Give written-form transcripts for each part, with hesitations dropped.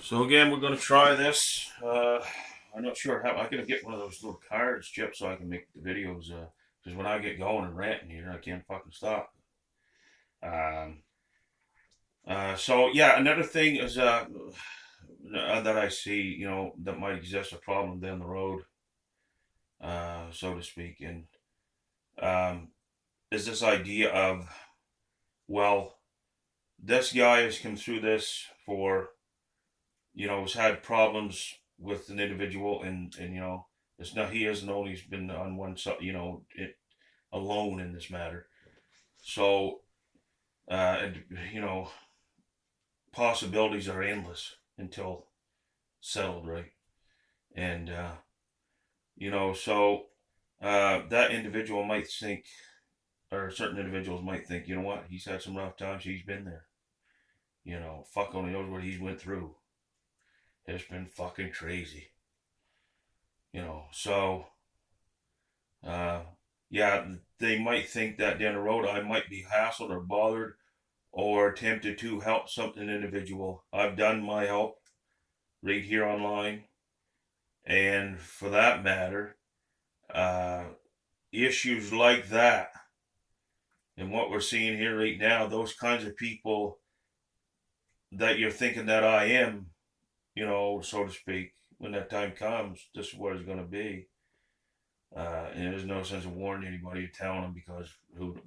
So again, we're gonna try this. I'm not sure how. I gotta get one of those little cards, Chip, so I can make the videos. Because when I get going and ranting here, I can't fucking stop. Um, so yeah, another thing is that I see, that might exist a problem down the road, so to speak, and um, is this idea of, well, this guy has come through this for, has had problems with an individual, and it's not, he hasn't only been on one side, alone in this matter. So, and, possibilities are endless until settled, right? And, so that individual might think, or certain individuals might think, you know what, he's had some rough times, he's been there. Fuck only knows what he's went through. It's been fucking crazy. So uh, yeah, they might think that down the road I might be hassled or bothered or tempted to help something individual. I've done my help right here online, and for that matter, uh, issues like that and what we're seeing here right now, those kinds of people that you're thinking that I am, so to speak, when that time comes, this is what it's going to be. And there's no sense of warning anybody or telling them because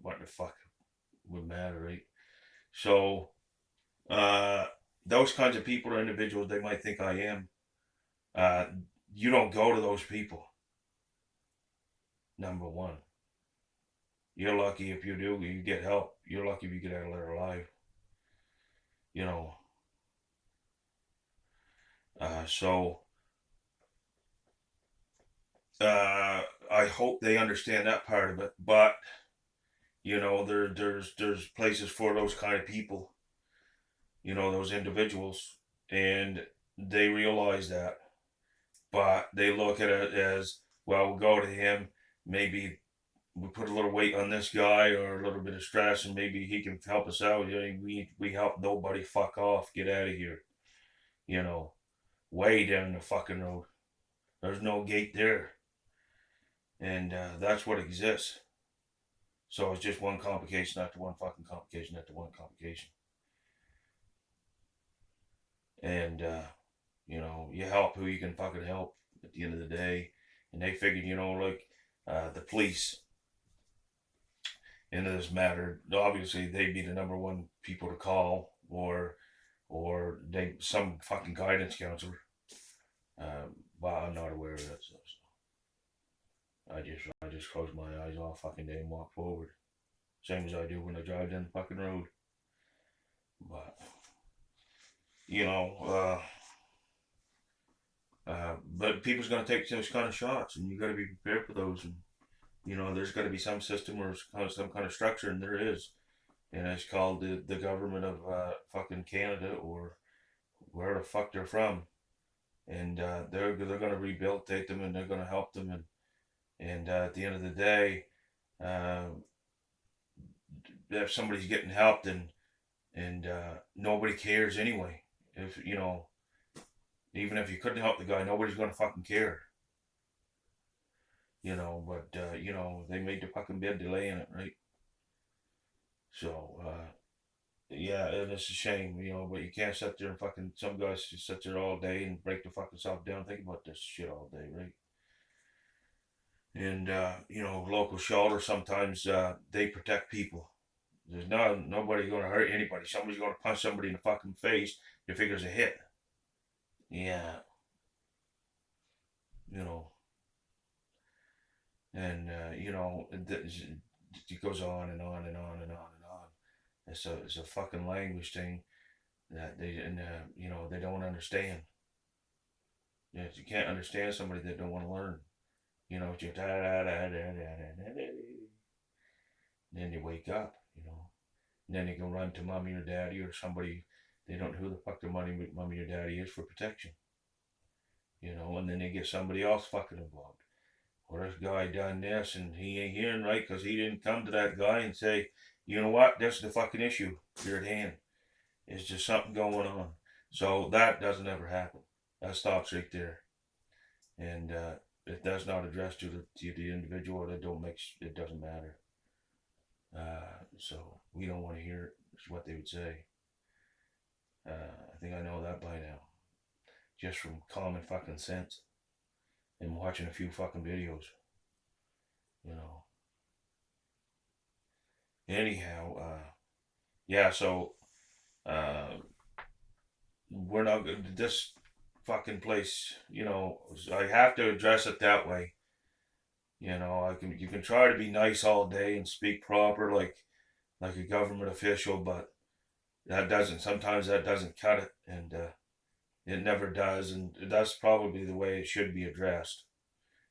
what the fuck would matter, right? So, uh, those kinds of people or individuals, they might think I am. Uh, you don't go to those people. Number one, you're lucky if you do. You get help. You're lucky if you get out of there alive. You know. So, I hope they understand that part of it. But there's places for those kind of people. Those individuals, and they realize that. But they look at it as, well, we'll go to him. Maybe we put a little weight on this guy or a little bit of stress, and maybe he can help us out. We help nobody. Fuck off. Get out of here. You know, way down the fucking road. There's no gate there, and that's what exists. So it's just one complication after one fucking complication after one complication, and you help who you can fucking help at the end of the day, and they figured, like the police into this matter, obviously they'd be the number one people to call, or they some fucking guidance counselor. But I'm not aware of that stuff. So I just close my eyes all fucking day and walk forward, same as I do when I drive down the fucking road. But you know, but people's gonna take those kind of shots, and you got to be prepared for those. And there's got to be some system or some kind of structure, and there is, and it's called the government of fucking Canada or where the fuck they're from, and they're gonna rehabilitate them, and they're gonna help them, and at the end of the day, uh, if somebody's getting helped, and nobody cares anyway. If even if you couldn't help the guy, nobody's gonna fucking care. But they made the fucking bed, delaying it, right? So yeah, and it's a shame, but you can't sit there and fucking, some guys just sit there all day and break the fucking self down, think about this shit all day, right? And local shelter sometimes they protect people. There's nobody gonna hurt anybody. Somebody's gonna punch somebody in the fucking face. They figures a hit. Yeah, you know, and it goes on and on and on and on and on. It's a fucking language thing that they don't understand. You can't understand somebody that don't want to learn. It's your da da da da da da da. Then you wake up, and then you can run to mommy or daddy or somebody. They don't know who the fuck their mommy or daddy is for protection. And then they get somebody else fucking involved. Well, this guy done this, and he ain't hearing right because he didn't come to that guy and say, you know what, that's the fucking issue. You're at hand. It's just something going on. So that doesn't ever happen. That stops right there, and if that's not addressed to the individual, it doesn't matter. So we don't want to hear it. Is what they would say. I think I know that by now, just from common fucking sense and watching a few fucking videos. You know. Anyhow, yeah. So uh, we're not good. This fucking place. You know, I have to address it that way. You know, you can try to be nice all day and speak proper like a government official, but sometimes that doesn't cut it, and it never does, and that's probably the way it should be addressed.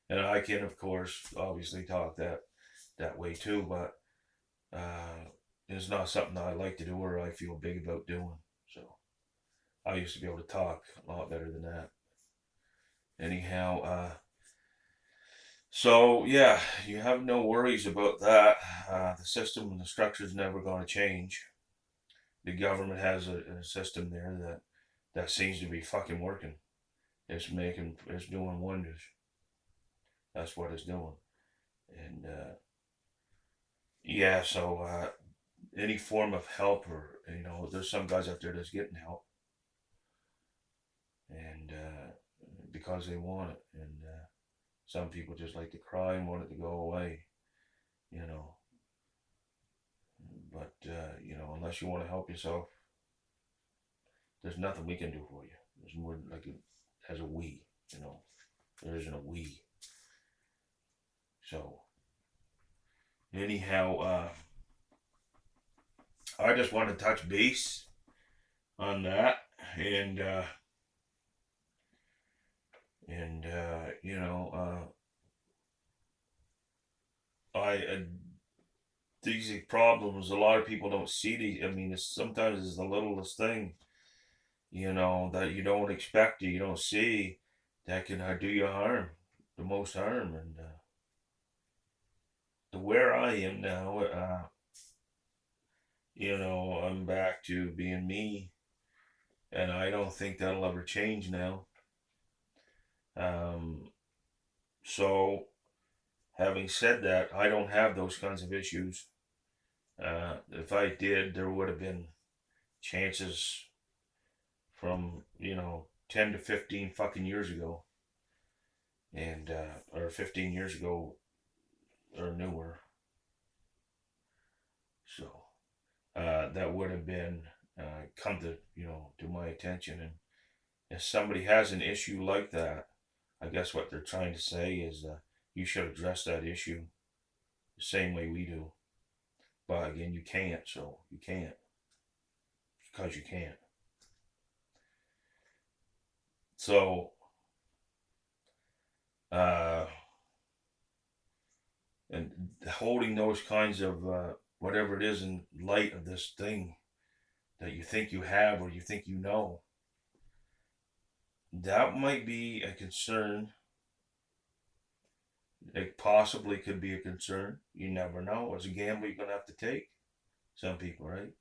And I can, of course, obviously talk that way too, but it's not something that I like to do or I feel big about doing. So I used to be able to talk a lot better than that. Anyhow, so yeah, you have no worries about that. The system and the structure is never going to change. The government has a system there that seems to be fucking working. It's doing wonders. That's what it's doing. And yeah, so any form of help, or there's some guys out there that's getting help, and because they want it, and some people just like to cry and want it to go away, you know. But unless you want to help yourself, there's nothing we can do for you. There's more like it has a we, there isn't a we. So anyhow, I just want to touch base on that, and I these problems. A lot of people don't see these. I mean, sometimes it's the littlest thing, that you don't expect, you don't see, that can do you harm, the most harm. And where I am now, I'm back to being me, and I don't think that'll ever change now. Um, so, having said that, I don't have those kinds of issues. If I did, there would have been chances from 10 to 15 fucking years ago, and or 15 years ago or newer. So that would have been come to my attention. And if somebody has an issue like that, I guess what they're trying to say is you should address that issue the same way we do. But again, you can't. So you can't, because you can't. So and holding those kinds of whatever it is in light of this thing that you think you have or you think that might be a concern. It possibly could be a concern. You never know. It's a gamble you're gonna have to take. Some people, right?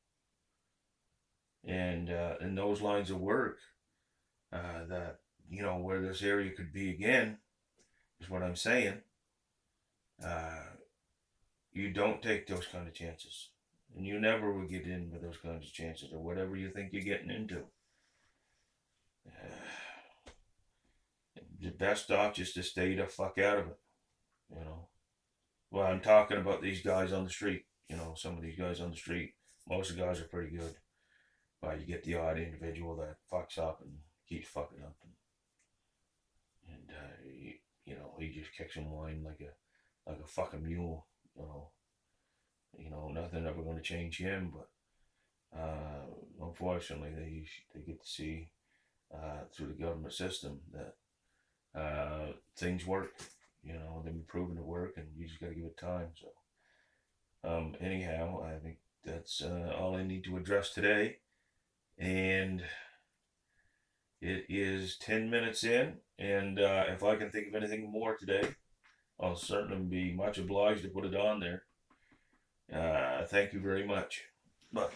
And in those lines of work, that where this area could be again, is what I'm saying. Uh, you don't take those kind of chances, and you never will get in with those kinds of chances or whatever you think you're getting into. The best off just to stay the fuck out of it. Well, I'm talking about these guys on the street. Some of these guys on the street. Most of the guys are pretty good, but you get the odd individual that fucks up and keeps fucking up, and he just kicks and whines like a fucking mule. Nothing ever going to change him. But unfortunately, they get to see through the government system that things work. They've been proven to work, and you just got to give it time. So, anyhow, I think that's all I need to address today. And it is 10 minutes in, and if I can think of anything more today, I'll certainly be much obliged to put it on there. Thank you very much. Bye.